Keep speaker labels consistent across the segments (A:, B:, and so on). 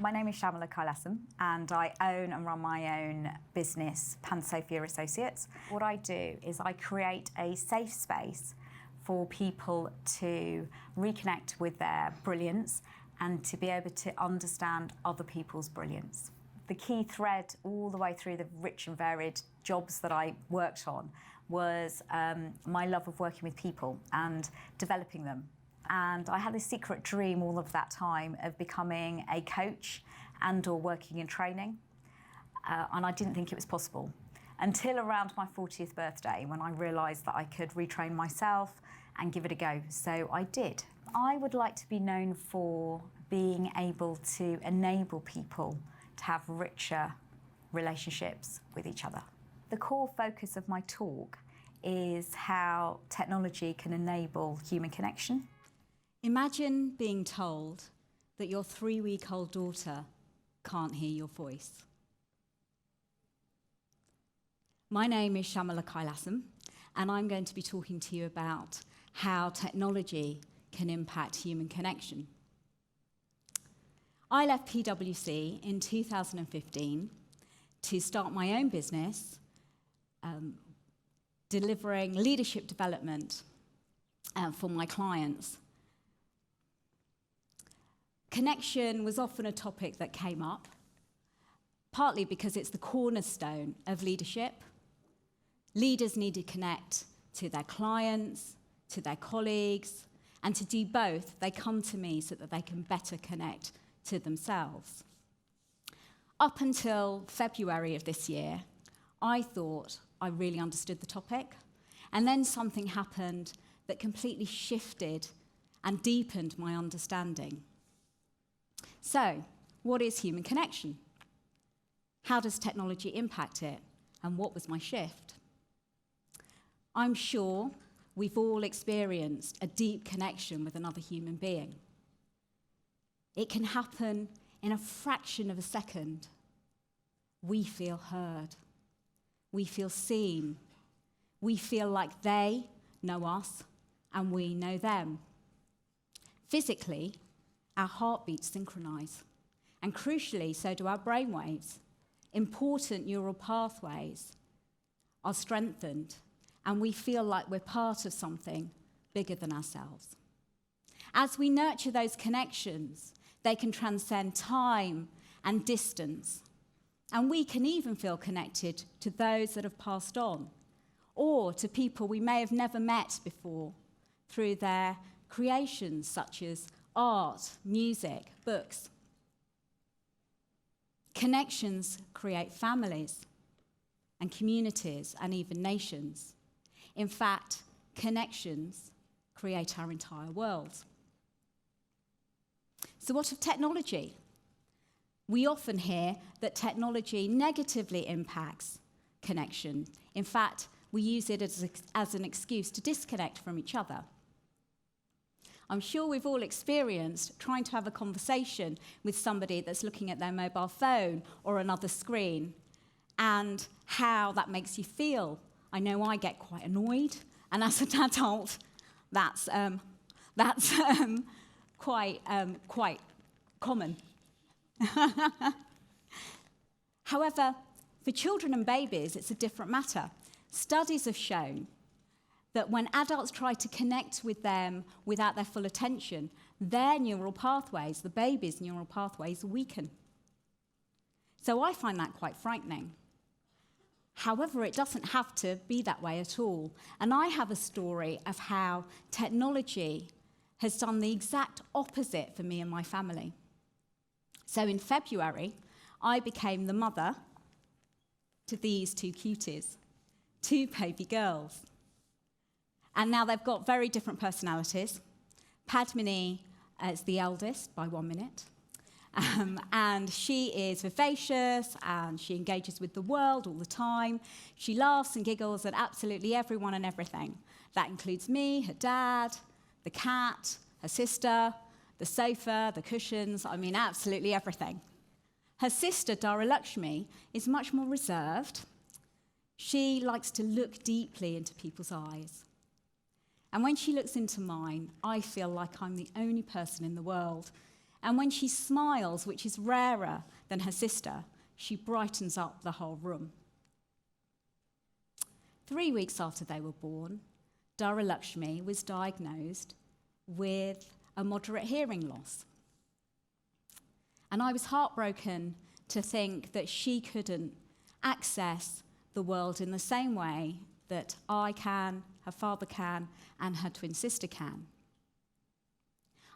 A: My name is Shamela Kylassum and I own and run my own business, Pansophia Associates. What I do is I create a safe space for people to reconnect with their brilliance and to be able to understand other people's brilliance. The key thread all the way through the rich and varied jobs that I worked on was my love of working with people and developing them. And I had this secret dream all of that time of becoming a coach and or working in training. And I didn't think it was possible until around my 40th birthday when I realised that I could retrain myself and give it a go. So I did. I would like to be known for being able to enable people to have richer relationships with each other. The core focus of my talk is how technology can enable human connection.
B: Imagine being told that your 3-week-old daughter can't hear your voice. My name is Shamela Kylassum, and I'm going to be talking to you about how technology can impact human connection. I left PwC in 2015 to start my own business, delivering leadership development for my clients. Connection was often a topic that came up, partly because it's the cornerstone of leadership. Leaders need to connect to their clients, to their colleagues, and to do both, they come to me so that they can better connect to themselves. Up until February of this year, I thought I really understood the topic, and then something happened that completely shifted and deepened my understanding. So, what is human connection? How does technology impact it? And what was my shift? I'm sure we've all experienced a deep connection with another human being. It can happen in a fraction of a second. We feel heard. We feel seen. We feel like they know us and we know them. Physically, our heartbeats synchronize, and crucially, so do our brainwaves. Important neural pathways are strengthened, and we feel like we're part of something bigger than ourselves. As we nurture those connections, they can transcend time and distance, and we can even feel connected to those that have passed on, or to people we may have never met before through their creations such as art, music, books. Connections create families and communities and even nations. In fact, connections create our entire world. So what of technology? We often hear that technology negatively impacts connection. In fact, we use it as an excuse to disconnect from each other. I'm sure we've all experienced trying to have a conversation with somebody that's looking at their mobile phone or another screen, and how that makes you feel. I know I get quite annoyed, and as an adult, that's quite common. However, for children and babies, it's a different matter. Studies have shown that when adults try to connect with them without their full attention, their neural pathways, the baby's neural pathways, weaken. So I find that quite frightening. However, it doesn't have to be that way at all. And I have a story of how technology has done the exact opposite for me and my family. So in February, I became the mother to these 2 cuties, 2 baby girls. And now they've got very different personalities. Padmini is the eldest by 1 minute. And she is vivacious and she engages with the world all the time. She laughs and giggles at absolutely everyone and everything. That includes me, her dad, the cat, her sister, the sofa, the cushions, I mean absolutely everything. Her sister, Dara Lakshmi, is much more reserved. She likes to look deeply into people's eyes. And when she looks into mine, I feel like I'm the only person in the world. And when she smiles, which is rarer than her sister, she brightens up the whole room. 3 weeks after they were born, Dara Lakshmi was diagnosed with a moderate hearing loss. And I was heartbroken to think that she couldn't access the world in the same way that I can, her father can, and her twin sister can.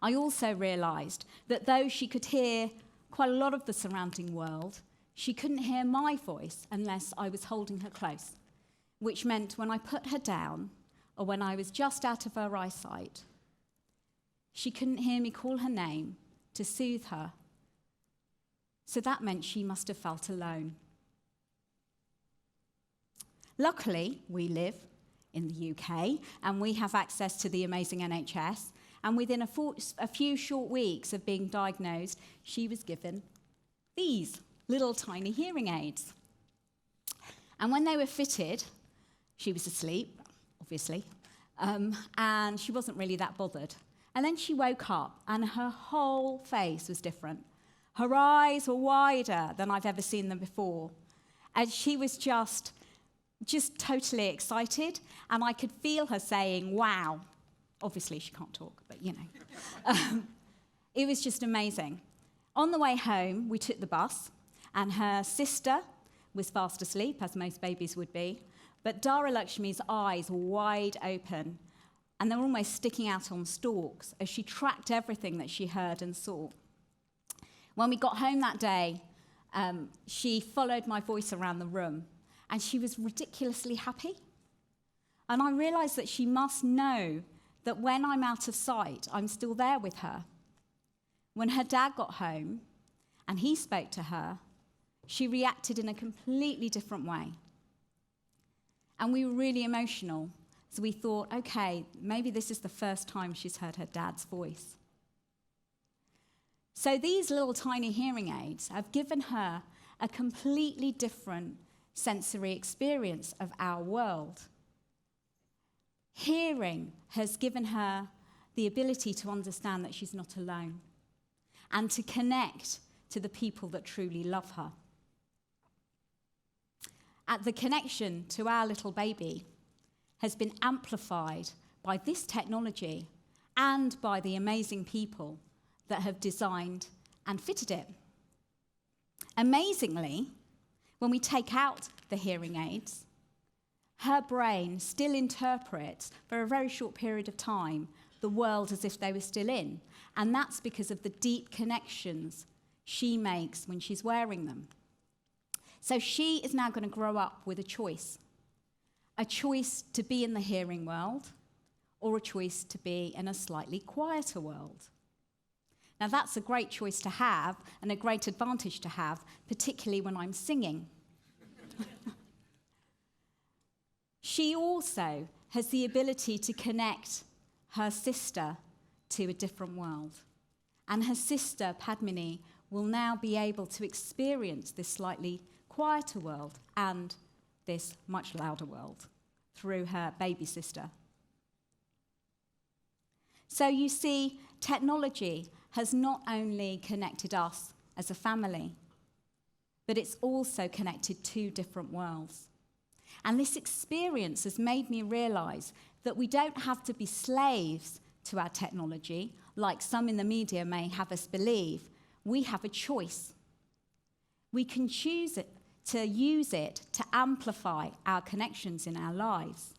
B: I also realised that though she could hear quite a lot of the surrounding world, she couldn't hear my voice unless I was holding her close, which meant when I put her down or when I was just out of her eyesight, she couldn't hear me call her name to soothe her. So that meant she must have felt alone. Luckily, we live in the UK and we have access to the amazing NHS. And within a few short weeks of being diagnosed, she was given these little tiny hearing aids. And when they were fitted, she was asleep, obviously, and she wasn't really that bothered. And then she woke up and her whole face was different. Her eyes were wider than I've ever seen them before. And she was just totally excited. And I could feel her saying, wow. Obviously, she can't talk, but you know. It was just amazing. On the way home, we took the bus, and her sister was fast asleep, as most babies would be. But Dara Lakshmi's eyes were wide open, and they were almost sticking out on stalks as she tracked everything that she heard and saw. When we got home that day, she followed my voice around the room, and she was ridiculously happy. And I realised that she must know that when I'm out of sight, I'm still there with her. When her dad got home and he spoke to her, she reacted in a completely different way. And we were really emotional. So we thought, okay, maybe this is the first time she's heard her dad's voice. So these little tiny hearing aids have given her a completely different sensory experience of our world. Hearing has given her the ability to understand that she's not alone and to connect to the people that truly love her. The connection to our little baby has been amplified by this technology and by the amazing people that have designed and fitted it. Amazingly, when we take out the hearing aids, her brain still interprets, for a very short period of time, the world as if they were still in. And that's because of the deep connections she makes when she's wearing them. So she is now going to grow up with a choice to be in the hearing world or a choice to be in a slightly quieter world. Now that's a great choice to have and a great advantage to have, particularly when I'm singing. She also has the ability to connect her sister to a different world. And her sister, Padmini, will now be able to experience this slightly quieter world and this much louder world through her baby sister. So you see, technology has not only connected us as a family, but it's also connected two different worlds. And this experience has made me realise that we don't have to be slaves to our technology, like some in the media may have us believe. We have a choice. We can choose to use it to amplify our connections in our lives.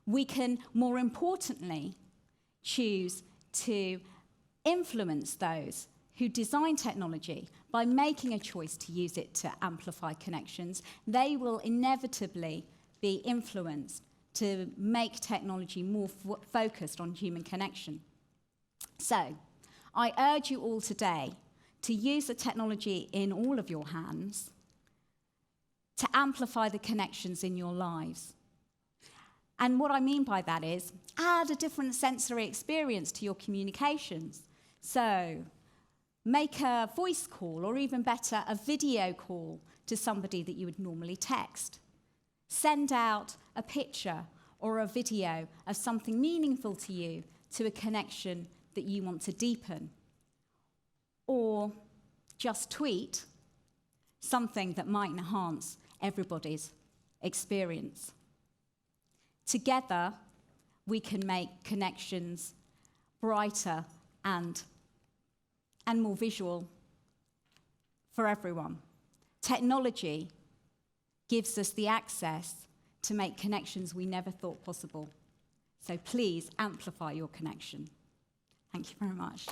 B: We can, more importantly, choose to influence those who design technology by making a choice to use it to amplify connections. They will inevitably be influenced to make technology more focused on human connection. So, I urge you all today to use the technology in all of your hands to amplify the connections in your lives. And what I mean by that is, add a different sensory experience to your communications. So, make a voice call, or even better, a video call to somebody that you would normally text. Send out a picture or a video of something meaningful to you to a connection that that you want to deepen, or just tweet something that might enhance everybody's experience. Together, we can make connections brighter and more visual for everyone. Technology gives us the access to make connections we never thought possible. So please amplify your connection. Thank you very much.